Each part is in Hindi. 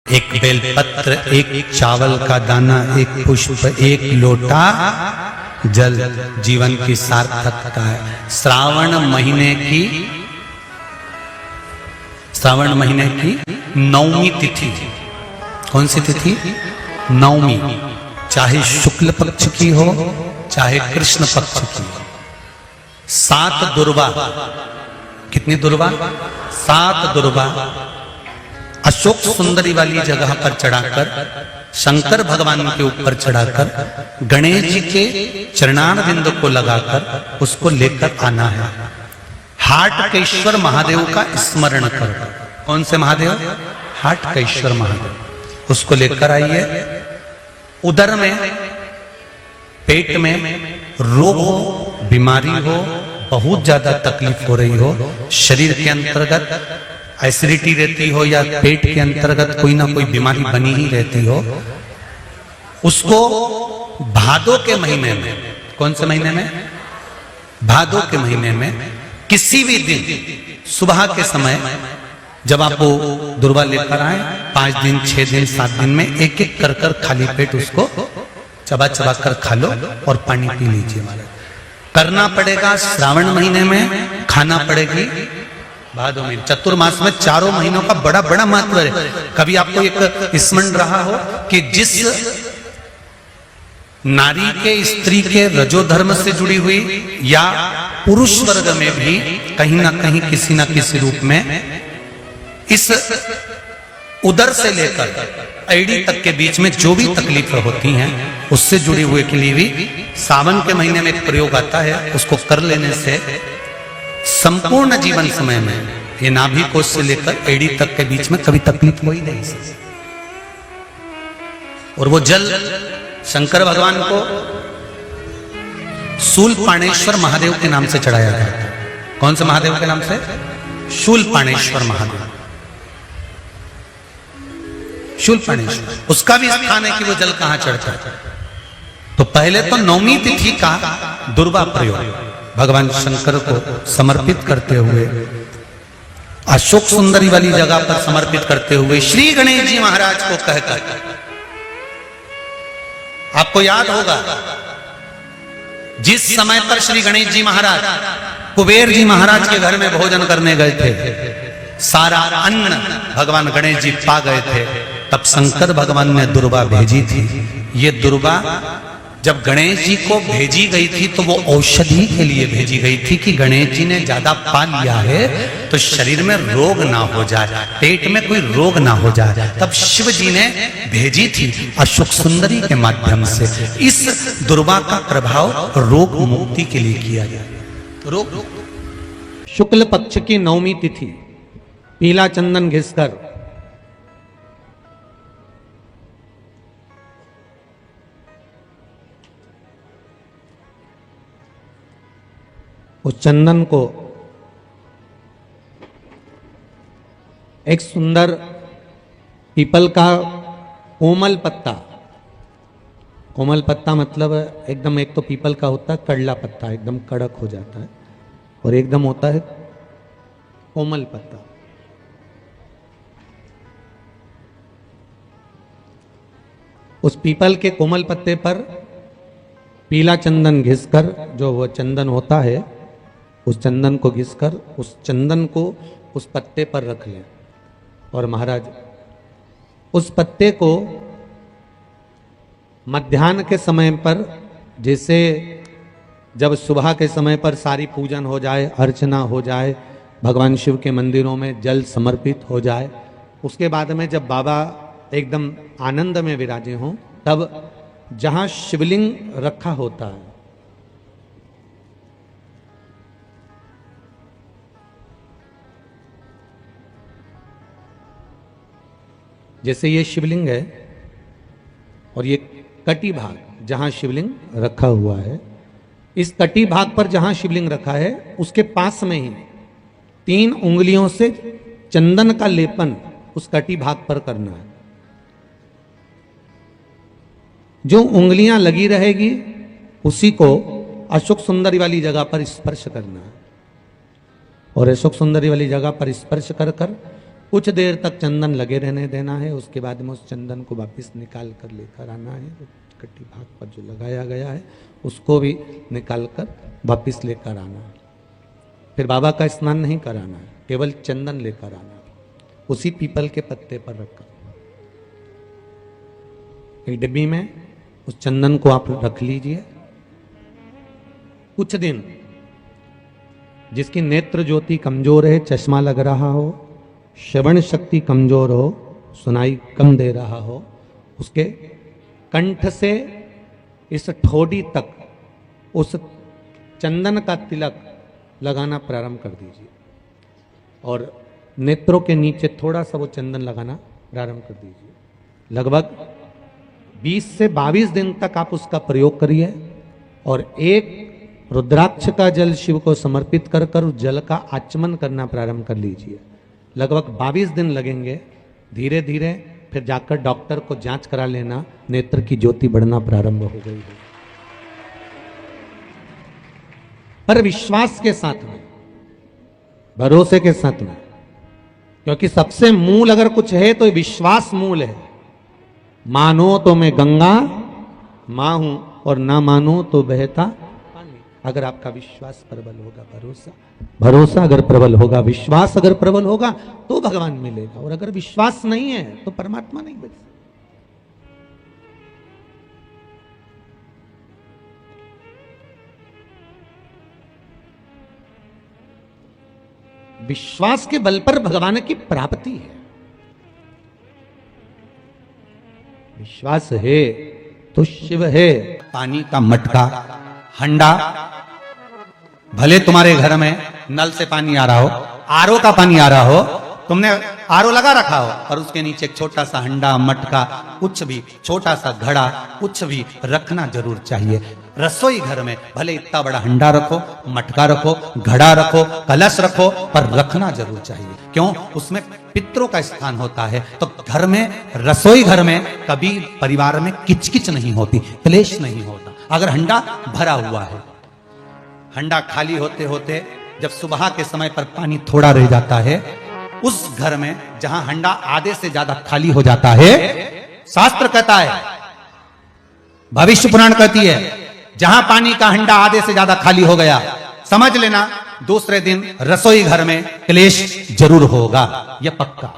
एक बेलपत्र, एक चावल का दाना, एक पुष्प, एक लोटा जल जीवन की सार्थकता है। श्रावण महीने की नवमी तिथि, कौन सी तिथि? नवमी, चाहे शुक्ल पक्ष की हो चाहे कृष्ण पक्ष की हो। 7 दुर्वा, कितनी दुर्वा? 7 दुर्वा अशोक सुंदरी वाली जगह पर चढ़ाकर, शंकर भगवान के ऊपर चढ़ाकर, गणेश जी के चरणारविंद को लगाकर उसको लेकर आना है। हाटकेश्वर महादेव का स्मरण करो। कौन से महादेव? हाटकेश्वर महादेव। उसको लेकर आइए। उदर में, पेट में रोग हो, बीमारी हो, बहुत ज्यादा तकलीफ हो रही हो, शरीर के अंतर्गत एसिडिटी रहती हो या पेट के अंतर्गत कोई ना कोई बीमारी बनी ही रहती हो, उसको भादो के महीने में, कौन से महीने में? भादो के महीने में किसी भी दिन सुबह के समय जब आप वो दुर्वा लेकर आए, 5 दिन, 6 दिन, 7 दिन में एक एक कर कर खाली पेट उसको चबा चबा कर खा लो और पानी पी लीजिए। करना पड़ेगा श्रावण महीने में, खाना पड़ेगी भादो में। चतुर्मास में चारों महीनों का बड़ा बड़ा महत्व है। कभी आपको एक स्मरण रहा हो कि जिस नारी के, स्त्री के रजोधर्म से जुड़ी हुई या पुरुष वर्ग में भी कहीं ना कहीं किसी ना किसी रूप में इस उदर से लेकर एड़ी तक के बीच में जो भी तकलीफें होती हैं उससे जुड़ी हुए के लिए भी सावन के महीने में एक प्रयोग आता है। उसको कर लेने से संपूर्ण जीवन समय में ये नाभि कोश से लेकर एड़ी तक के बीच में कभी तकलीफ हो ही नहीं। और वो जल शंकर भगवान को शूलपाणेश्वर महादेव के नाम से चढ़ाया गया था। कौन से महादेव के नाम से? शूलपाणेश्वर महादेव। शूलपाणेश्वर, उसका भी स्थान है कि वो जल कहां चढ़ता है। तो पहले तो नवमी तिथि का दुर्वा प्रयोग भगवान शंकर को समर्पित करते हुए, अशोक सुंदरी वाली जगह पर समर्पित करते हुए श्री गणेश जी महाराज को कहकर, आपको याद होगा जिस समय पर श्री गणेश जी महाराज कुबेर जी महाराज के घर में भोजन करने गए थे, सारा अन्न भगवान गणेश जी पा गए थे, तब शंकर भगवान ने दुर्वा भेजी थी। ये दुर्वा जब गणेश जी को भेजी गई थी तो वो औषधि के लिए भेजी गई थी कि गणेश जी ने ज्यादा पा लिया है तो शरीर में रोग ना हो जाए, पेट में कोई रोग ना हो जाए। तब शिव जी ने भेजी थी अशोक सुंदरी के माध्यम से। इस दुर्वा का प्रभाव रोग मुक्ति के लिए किया जाए। रोग, शुक्ल पक्ष की नवमी तिथि, पीला चंदन घिसकर उस चंदन को एक सुंदर पीपल का कोमल पत्ता, कोमल पत्ता मतलब एकदम, एक तो पीपल का होता है कड़ला पत्ता, एकदम कड़क हो जाता है, और एकदम होता है कोमल पत्ता। उस पीपल के कोमल पत्ते पर पीला चंदन घिसकर, जो वो चंदन होता है, उस चंदन को घिसकर उस चंदन को उस पत्ते पर रख लें। और महाराज उस पत्ते को मध्याह्न के समय पर, जैसे जब सुबह के समय पर सारी पूजन हो जाए, अर्चना हो जाए, भगवान शिव के मंदिरों में जल समर्पित हो जाए, उसके बाद में जब बाबा एकदम आनंद में विराजे हों, तब जहां शिवलिंग रखा होता है, जैसे ये शिवलिंग है और ये कटी भाग जहां शिवलिंग रखा हुआ है, इस कटी भाग पर जहां शिवलिंग रखा है उसके पास में ही 3 उंगलियों से चंदन का लेपन उस कटी भाग पर करना है। जो उंगलियां लगी रहेगी उसी को अशोक सुंदरी वाली जगह पर स्पर्श करना है। और अशोक सुंदरी वाली जगह पर स्पर्श कर कर कुछ देर तक चंदन लगे रहने देना है, उसके बाद में उस चंदन को वापस निकाल कर लेकर आना है। कटी भाग पर जो लगाया गया है उसको भी निकाल कर वापस लेकर आना है। फिर बाबा का स्नान नहीं कराना है, केवल चंदन लेकर आना है, उसी पीपल के पत्ते पर रखकर। एक डिब्बी में उस चंदन को आप रख लीजिए। कुछ दिन जिसकी नेत्र ज्योति कमजोर है, चश्मा लग रहा हो, श्रवण शक्ति कमजोर हो, सुनाई कम दे रहा हो, उसके कंठ से इस ठोड़ी तक उस चंदन का तिलक लगाना प्रारंभ कर दीजिए और नेत्रों के नीचे थोड़ा सा वो चंदन लगाना प्रारंभ कर दीजिए। लगभग 20 से 22 दिन तक आप उसका प्रयोग करिए और एक रुद्राक्ष का जल शिव को समर्पित कर कर उस जल का आचमन करना प्रारंभ कर लीजिए। लगभग 22 दिन लगेंगे। धीरे धीरे फिर जाकर डॉक्टर को जांच करा लेना, नेत्र की ज्योति बढ़ना प्रारंभ हो गई है। पर विश्वास के साथ में, भरोसे के साथ में, क्योंकि सबसे मूल अगर कुछ है तो विश्वास मूल है। मानो तो मैं गंगा मां हूं और ना मानो तो बहता पानी। अगर आपका विश्वास प्रबल होगा, भरोसा अगर प्रबल होगा, विश्वास अगर प्रबल होगा तो भगवान मिलेगा। और अगर विश्वास नहीं है तो परमात्मा नहीं मिल सकता। विश्वास के बल पर भगवान की प्राप्ति है। विश्वास है तो शिव है। पानी का मटका, हंडा, भले तुम्हारे घर में नल से पानी आ रहा हो, आरओ का पानी आ रहा हो, तुमने आरओ लगा रखा हो और उसके नीचे एक छोटा सा हंडा, मटका, कुछ भी, छोटा सा घड़ा, कुछ भी रखना जरूर चाहिए। रसोई घर में भले इतना बड़ा हंडा रखो, मटका रखो, घड़ा रखो, कलश रखो, पर रखना जरूर चाहिए। क्यों? उसमें पितरों का स्थान होता है। तो घर में, रसोई घर में कभी परिवार में किचकिच नहीं होती, क्लेश नहीं होता। अगर हंडा भरा हुआ है, हंडा खाली होते होते जब सुबह के समय पर पानी थोड़ा रह जाता है, उस घर में जहां हंडा आधे से ज्यादा खाली हो जाता है, शास्त्र कहता है, भविष्य पुराण कहती है, जहां पानी का हंडा आधे से ज्यादा खाली हो गया, समझ लेना दूसरे दिन रसोई घर में क्लेश जरूर होगा, यह पक्का।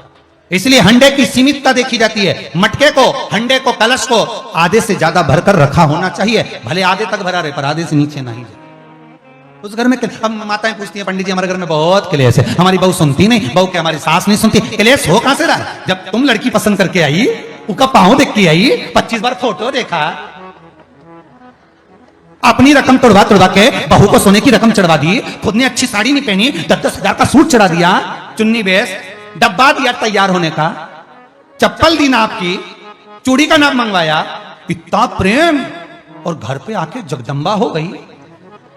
इसलिए हंडे की सीमितता देखी जाती है। मटके को, हंडे को, कलश को आधे से ज्यादा भरकर रखा होना चाहिए। भले आधे तक भरा रहे पर आधे से नीचे नहीं जाए। उस घर में अब माताएं पूछती हैं, पंडित जी हमारे घर में बहुत क्लेश है, हमारी बहू सुनती नहीं, बहू के हमारी सास नहीं सुनती। क्लेश हो कहां से रहा? जब तुम लड़की पसंद करके आई, उसका पांव देख के आई, 25 बार फोटो देखा, अपनी रकम तोड़वा तोड़वा के बहू को सोने की रकम चढ़वा दी, खुद ने अच्छी साड़ी नहीं पहनी, 10-10 हजार का सूट चढ़ा दिया, चुन्नी बेस, डब्बा दिया तैयार होने का, चप्पल दी नाप की, चूड़ी का नाप मंगवाया, इतना प्रेम, और घर पे आके जगदम्बा हो गई।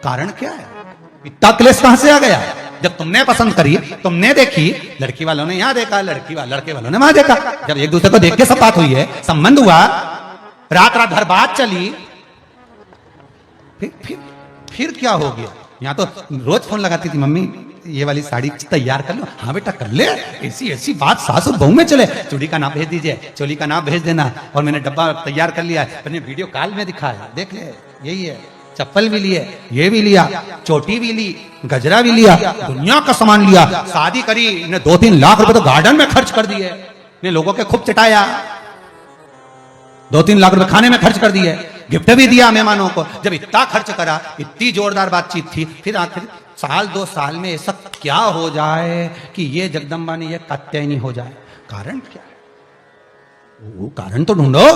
कारण क्या है? इतना क्लेश कहां से आ गया? जब तुमने पसंद करी, तुमने देखी, लड़की वालों ने यहां देखा, लड़के वालों ने वहां देखा, जब एक दूसरे को देख के सब बात हुई है, संबंध हुआ, रात रात भर बात चली, फिर क्या हो गया? यहाँ तो रोज फोन लगाती थी, मम्मी ये वाली साड़ी तैयार कर लो, हाँ बेटा कर ले, ऐसी ऐसी बात सास और बहू में चले, चूड़ी का नाप भेज दीजिए, चोली का नाप भेज देना, और मैंने डब्बा तैयार कर लिया है, मैंने वीडियो कॉल में दिखाया, देख ले यही है, चप्पल भी लिए, ये भी लिया, चोटी भी ली, गजरा भी लिया, दुनिया का सामान लिया, शादी करी, ने 2-3 लाख रुपए तो गार्डन में खर्च कर दिए, ने लोगों के खूब चटाया, 2-3 लाख रुपए खाने में खर्च कर दिए, गिफ्ट भी दिया मेहमानों को। जब इतना खर्च करा, इतनी जोरदार बातचीत थी, फिर आखिर 1-2 साल में ऐसा क्या हो जाए कि ये जगदम्बा ने ये कात्यायनी हो जाए? कारण क्या है? वो कारण तो ढूंढो।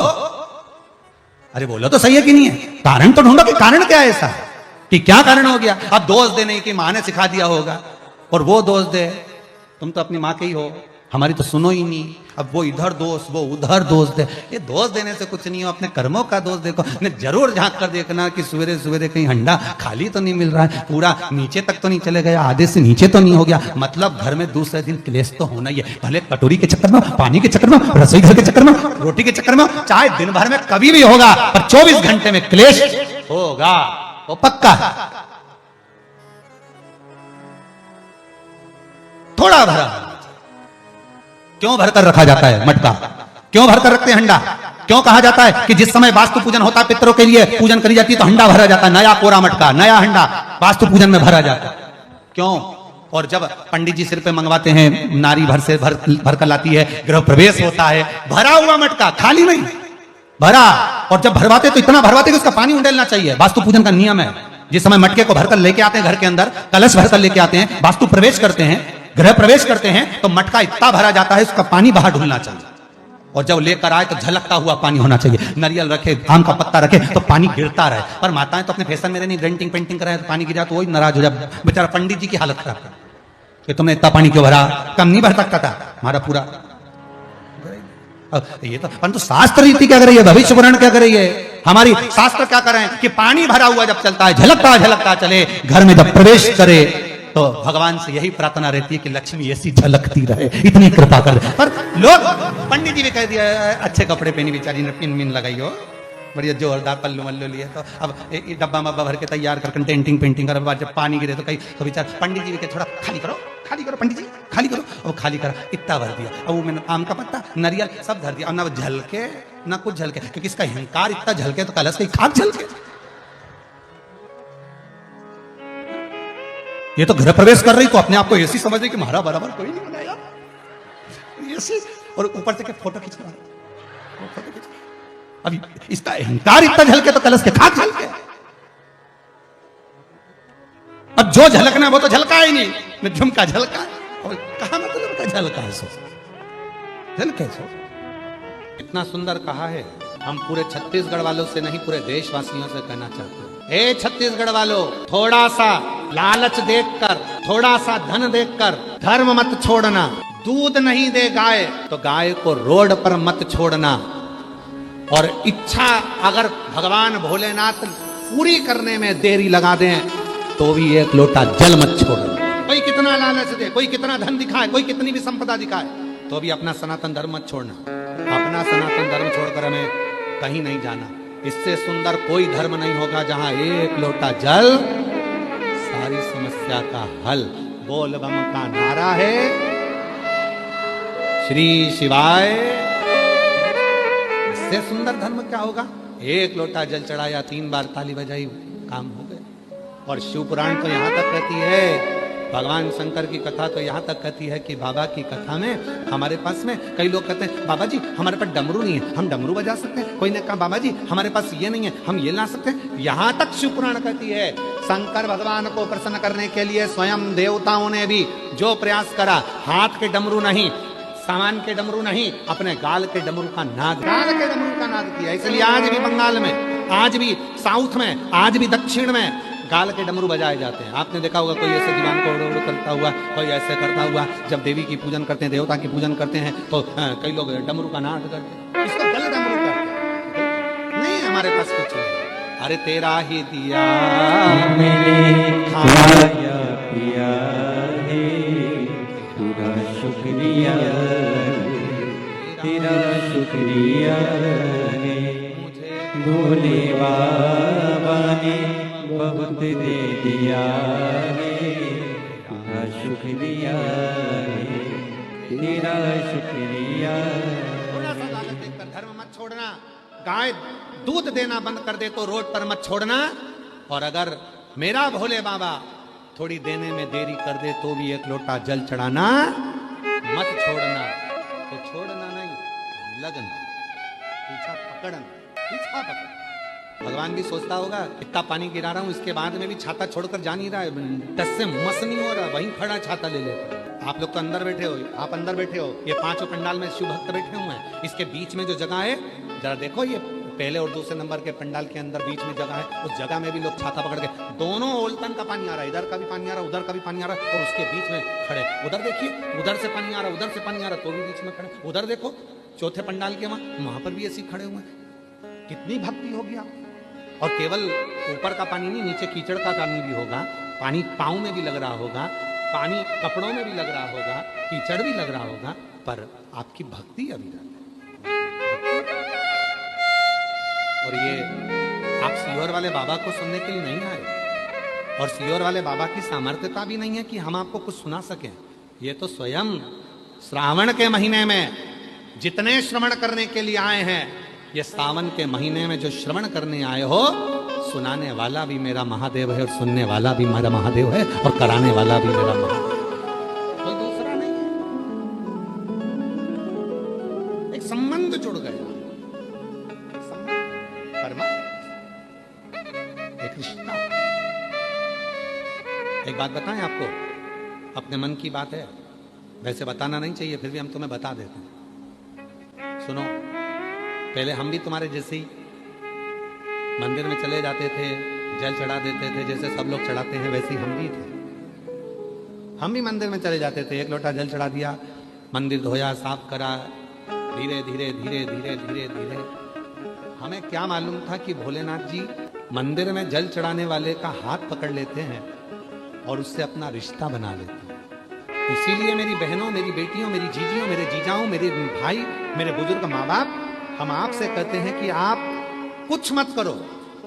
अरे बोलो तो सही है कि नहीं है? कारण तो ढूंढो कि कारण क्या है ऐसा, कि क्या कारण हो गया? अब दोष दे नहीं कि माँ ने सिखा दिया होगा, और वो दोष दे, तुम तो अपनी माँ के ही हो, हमारी तो सुनो ही नहीं। अब वो इधर दोष, वो उधर दोष दे, ये दोष देने से कुछ नहीं हो, अपने कर्मों का दोष देखो। ने जरूर झांक कर देखना कि सवेरे सवेरे कहीं हंडा खाली तो नहीं मिल रहा है, पूरा नीचे तक तो नहीं चले गया, आधे से नीचे तो नहीं हो गया, मतलब घर में दूसरे दिन क्लेश तो होना ही है। भले कटोरी के चक्कर में, पानी के चक्कर में, रसोई घर के चक्कर में, रोटी के चक्कर में, चाहे दिन भर में कभी भी होगा, पर 24 घंटे में क्लेश होगा, वो पक्का है। थोड़ा भरा, क्यों भरकर रखा जाता है मटका? क्यों भरकर रखते हैं हंडा? क्यों कहा जाता है कि जिस समय वास्तु पूजन होता है, पितरों के लिए पूजन करी जाती है, तो हंडा भरा जाता है, नया कोरा मटका, नया हंडा वास्तु पूजन में भरा जाता है। क्यों? और जब पंडित जी सिर पे मंगवाते हैं, नारी भर कर लाती है, गृह प्रवेश होता है, भरा हुआ मटका, खाली नहीं भरा। और जब भरवाते तो इतना भरवाते कि उसका पानी उंडेलना चाहिए। वास्तु पूजन का नियम है, जिस समय मटके को भरकर लेके आते हैं घर के अंदर, कलश भरकर लेके आते हैं, वास्तु प्रवेश करते हैं, गृह प्रवेश करते हैं, तो मटका इतना भरा जाता है, उसका पानी बाहर ढुलना चाहिए। और जब लेकर आए तो झलकता हुआ पानी होना चाहिए। नारियल रखे, आम का पत्ता रखे तो पानी गिरता रहे। पर माताएं तो अपने फैशन में नहीं, ग्रेंटिंग पेंटिंग कराए तो पानी गिरा तो वही नाराज हो जाए। बेचारा पंडित जी की हालत खराब कर कि तुमने इतना पानी क्यों भरा, कम नहीं भर सकता था हमारा पूरा। ये तो परंतु शास्त्र रीति क्या कर रही है, भविष्य पुराण क्या कर रही है, हमारी शास्त्र क्या कर रहे हैं कि पानी भरा हुआ जब चलता है, झलकता झलकता चले, घर में जब प्रवेश करे तो भगवान से यही प्रार्थना रहती है कि लक्ष्मी ऐसी झलकती रहे, इतनी कृपा कर दे। पर लोग, पंडित जी भी कह दिया अच्छे कपड़े पहनी बेचारी ने, पिन मिन लगाई हो, बढ़िया जोरदार पल्लू मल्लू लिए, तो अब डब्बा मब्बा भर के तैयार कर पेंटिंग पेंटिंग कर, जब पानी गिरे तो कहीं तो बेचारा पंडित जी भी कहे थोड़ा खाली करो पंडित जी, खाली करो। और खाली करा, इतना भर दिया। अब वो मैंने आम का पत्ता, नारियल सब धर दिया। और ना झलके ना कुछ झलके, क्योंकि इसका अहंकार इतना झलके तो कलश की खाक झलके। ये तो गृह प्रवेश कर रही तो अपने आप को ऐसी समझ रही कि हमारा बराबर कोई नहीं बनाया ऐसी, और ऊपर से फोटो खींच रहा। अभी इसका अहंकार इतना झलके तो कलश के खाक झलके। अब जो झलकना है वो तो झलका ही नहीं, झुमका झलका। और कहा मतलब का झलका है, सो झलके सो। इतना सुंदर कहा है। हम पूरे छत्तीसगढ़ वालों से नहीं, पूरे देशवासियों से कहना चाहते हैं, हे छत्तीसगढ़ वालों, थोड़ा सा लालच देखकर, थोड़ा सा धन देखकर धर्म मत छोड़ना। दूध नहीं दे गाय तो गाय को रोड पर मत छोड़ना। और इच्छा अगर भगवान भोलेनाथ पूरी करने में देरी लगा दें तो भी एक लोटा जल मत छोड़ना। कोई कितना लालच दे, कोई कितना धन दिखाए, कोई कितनी भी संपदा दिखाए, तो भी अपना सनातन धर्म मत छोड़ना। अपना सनातन धर्म छोड़कर हमें कहीं नहीं जाना। इससे सुंदर कोई धर्म नहीं होगा जहां एक लोटा जल सारी समस्या का हल। बोल बम का नारा है, श्री शिवाय। इससे सुंदर धर्म क्या होगा? एक लोटा जल चढ़ाया, 3 बार ताली बजाई, काम हो गया। और शिव पुराण तो यहां तक कहती है, भगवान शंकर की कथा तो यहाँ तक कहती है कि बाबा की कथा में हमारे पास में कई लोग कहते हैं बाबा जी हमारे पास डमरू नहीं है, हम डमरू बजा सकते हैं। कोई ने कहा बाबा जी हमारे पास ये नहीं है, हम ये ला सकते हैं। यहाँ तक शिव पुराण कहती है, शंकर भगवान को प्रसन्न करने के लिए स्वयं देवताओं ने भी जो प्रयास करा, हाथ के डमरू नहीं, सामान के डमरू नहीं, अपने गाल के डमरू का नाद, गाल के डमरू का नाद किया। इसलिए आज भी बंगाल में, आज भी साउथ में, आज भी दक्षिण में गाल के डमरू बजाए जाते हैं। आपने देखा होगा कोई ऐसे दीवान को उड़ करता हुआ, कोई ऐसे करता हुआ। जब देवी की पूजन करते हैं, देवता की पूजन करते हैं, तो कई लोग डमरू का नाद करते हैं। इसको गल डमरू करते हैं। नहीं, हमारे पास कुछ नहीं। अरे तेरा ही दिया मैंने खाया पिया है, पूरा शुक्रिया तेरा शुक्रिया है, भोले बाबा ने बहुत दे दिया है, तेरा शुक्रिया है, तेरा शुक्रिया। थोड़ा सा लालच देखकर धर्म मत छोड़ना। गाय दूध देना बंद कर दे तो रोड पर मत छोड़ना। और अगर मेरा भोले बाबा थोड़ी देने में देरी कर दे तो भी एक लोटा जल चढ़ाना मत छोड़ना। तो छोड़ना नहीं, लगन, पीछा पकड़ना, पीछा पकड़। भगवान भी सोचता होगा इतना पानी गिरा रहा हूं, इसके बाद में भी छाता छोड़कर जा नहीं रहा है, टस से मस नहीं हो रहा, वहीं खड़ा छाता ले लेता। आप लोग तो अंदर बैठे हो, आप अंदर बैठे हो, ये 5 पंडाल में शिव भक्त बैठे हुए हैं। इसके बीच में जो जगह है, जरा देखो, ये पहले और दूसरे नंबर के पंडाल के अंदर बीच में जगह है, उस जगह में भी लोग छाता पकड़ के, दोनों ओलतन का पानी आ रहा है, इधर का भी पानी आ रहा है, उधर का भी पानी आ रहा है, और उसके बीच में खड़े। उधर देखिए, उधर से पानी आ रहा है, उधर से पानी आ रहा है, तो भी बीच में खड़े। उधर देखो, चौथे पंडाल के वहां पर भी ऐसे खड़े हुए हैं। कितनी भक्ति होगी आप। और केवल ऊपर का पानी नहीं, नीचे कीचड़ का पानी भी होगा, पानी पाँव में भी लग रहा होगा, पानी कपड़ों में भी लग रहा होगा, कीचड़ भी लग रहा होगा, पर आपकी भक्ति अभी है। और ये आप सीहोर वाले बाबा को सुनने के लिए नहीं आए, और सीहोर वाले बाबा की सामर्थ्यता भी नहीं है कि हम आपको कुछ सुना सकें। ये तो स्वयं श्रावण के महीने में जितने श्रवण करने के लिए आए हैं, ये सावन के महीने में जो श्रवण करने आए हो, सुनाने वाला भी मेरा महादेव है और सुनने वाला भी मेरा महादेव है और कराने वाला भी मेरा महादेव है, कोई दूसरा नहीं है। एक संबंध जुड़ गया, एक संबंध, परमात्मा, एक रिश्ता। एक बात बताएं आपको, अपने मन की बात है, वैसे बताना नहीं चाहिए, फिर भी हम तुम्हें बता देते हैं। सुनो, पहले हम भी तुम्हारे जैसे ही मंदिर में चले जाते थे, जल चढ़ा देते थे, जैसे सब लोग चढ़ाते हैं वैसे ही हम भी थे। हम भी मंदिर में चले जाते थे, एक लोटा जल चढ़ा दिया, मंदिर धोया, साफ करा, धीरे धीरे धीरे धीरे धीरे धीरे। हमें क्या मालूम था कि भोलेनाथ जी मंदिर में जल चढ़ाने वाले का हाथ पकड़ लेते हैं और उससे अपना रिश्ता बना लेते हैं। इसीलिए मेरी बहनों, मेरी बेटियों, मेरी जीजियों, मेरे जीजाओं, मेरे भाई, मेरे बुजुर्ग माँ बाप, हम आपसे कहते हैं कि आप कुछ मत करो,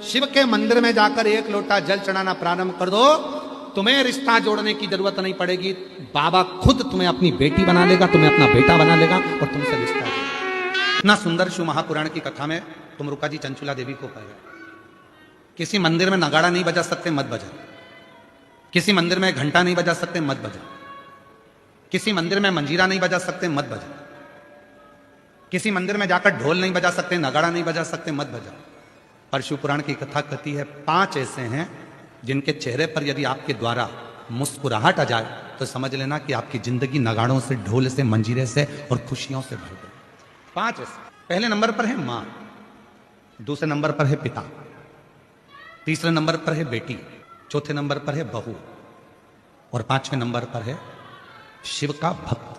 शिव के मंदिर में जाकर एक लोटा जल चढ़ाना प्रारंभ कर दो, तुम्हें रिश्ता जोड़ने की जरूरत नहीं पड़ेगी। बाबा खुद तुम्हें अपनी बेटी बना लेगा, तुम्हें अपना बेटा बना लेगा और तुमसे रिश्ता जोड़ेगा। इतना सुंदर शिव महापुराण की कथा में तुम रुका जी चंचुला देवी को कह रहे, किसी मंदिर में नगाड़ा नहीं बजा सकते, मत बजा। किसी मंदिर में घंटा नहीं बजा सकते, मत बजा। किसी मंदिर में मंजीरा नहीं बजा सकते, मत बजा। किसी मंदिर में जाकर ढोल नहीं बजा सकते, नगाड़ा नहीं बजा सकते, मत बजा। पर शिव पुराण की कथा कहती है 5 ऐसे हैं जिनके चेहरे पर यदि आपके द्वारा मुस्कुराहट आ जाए तो समझ लेना कि आपकी जिंदगी नगाड़ों से, ढोल से, मंजीरे से और खुशियों से भर गई। 5 ऐसे। पहले नंबर पर है मां, दूसरे नंबर पर है पिता, तीसरे नंबर पर है बेटी, चौथे नंबर पर है बहू और 5वें नंबर पर है शिव का भक्त।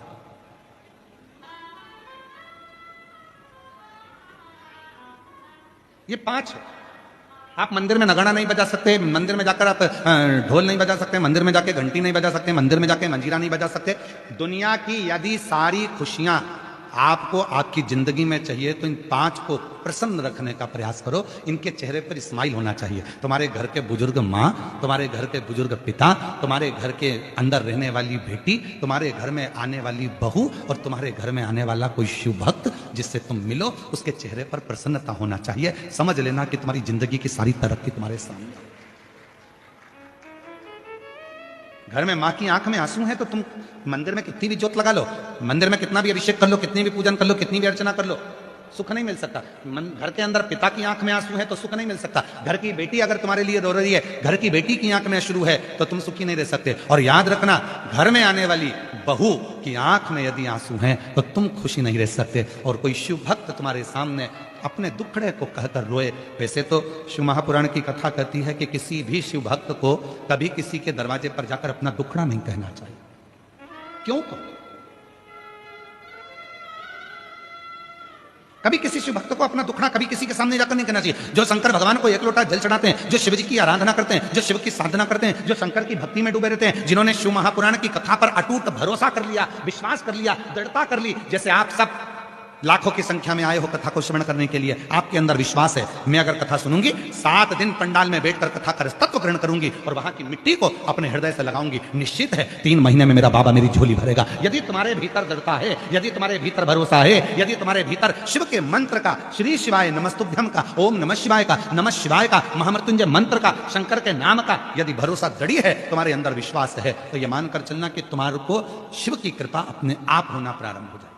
ये 5 है। आप मंदिर में नगाड़ा नहीं बजा सकते, मंदिर में जाकर आप ढोल नहीं बजा सकते, मंदिर में जाके घंटी नहीं बजा सकते, मंदिर में जाके मंजीरा नहीं बजा सकते। दुनिया की यदि सारी खुशियां आपको आपकी जिंदगी में चाहिए तो इन 5 को प्रसन्न रखने का प्रयास करो। इनके चेहरे पर स्माइल होना चाहिए। तुम्हारे घर के बुजुर्ग माँ, तुम्हारे घर के बुजुर्ग पिता, तुम्हारे घर के अंदर रहने वाली बेटी, तुम्हारे घर में आने वाली बहू और तुम्हारे घर में आने वाला कोई शिव भक्त जिससे तुम मिलो, उसके चेहरे पर प्रसन्नता होना चाहिए। समझ लेना कि तुम्हारी जिंदगी की सारी तरक्की तुम्हारे सामने। घर में मां की आंख में आंसू है तो तुम मंदिर में कितनी भी जोत लगा लो, मंदिर में कितना भी अभिषेक कर लो, कितनी भी पूजन कर लो, कितनी भी अर्चना कर लो, सुख नहीं मिल सकता। घर के अंदर पिता की आंख में आंसू है तो सुख नहीं मिल सकता। घर की बेटी अगर तुम्हारे लिए रो रही है, घर की बेटी की आंख में अश्रु है तो तुम सुखी नहीं रह सकते। और याद रखना, घर में आने वाली बहू की आंख में यदि आंसू हैं तो तुम खुशी नहीं रह सकते। और कोई शिव भक्त तुम्हारे सामने अपने दुखड़े को कहकर रोए। वैसे तो शिव महापुराण की कथा कहती है कि किसी भी शिव भक्त को कभी किसी के दरवाजे पर जाकर अपना दुखड़ा नहीं कहना चाहिए। क्यों को? कभी किसी शिव भक्त को अपना दुखड़ा कभी किसी के सामने जाकर नहीं कहना चाहिए। जो शंकर भगवान को एक लोटा जल चढ़ाते हैं, जो शिव जी की आराधना करते हैं, जो शिव की साधना करते हैं, जो शंकर की भक्ति में डूबे रहते हैं, जिन्होंने शिव महापुराण की कथा पर अटूट भरोसा कर लिया, विश्वास कर लिया, दृढ़ता कर ली, जैसे आप सब लाखों की संख्या में आए हो कथा को श्रवण करने के लिए, आपके अंदर विश्वास है मैं अगर कथा सुनूंगी 7 दिन पंडाल में बैठकर कथा का तत्व ग्रहण करूंगी और वहां की मिट्टी को अपने हृदय से लगाऊंगी, निश्चित है 3 महीने में मेरा बाबा मेरी झोली भरेगा। यदि तुम्हारे भीतर दृढ़ता है, यदि तुम्हारे भीतर भरोसा है, यदि तुम्हारे भीतर शिव के मंत्र का, श्री शिवाय नमस्तुभ्यम का, ओम नमः शिवाय का, नमः शिवाय का, महामृत्युंजय मंत्र का, शंकर के नाम का यदि भरोसा दृढ़ है, तुम्हारे अंदर विश्वास है, तो यह मानकर चलना कि तुम्हारे को शिव की कृपा अपने आप होना प्रारंभ हो जाए।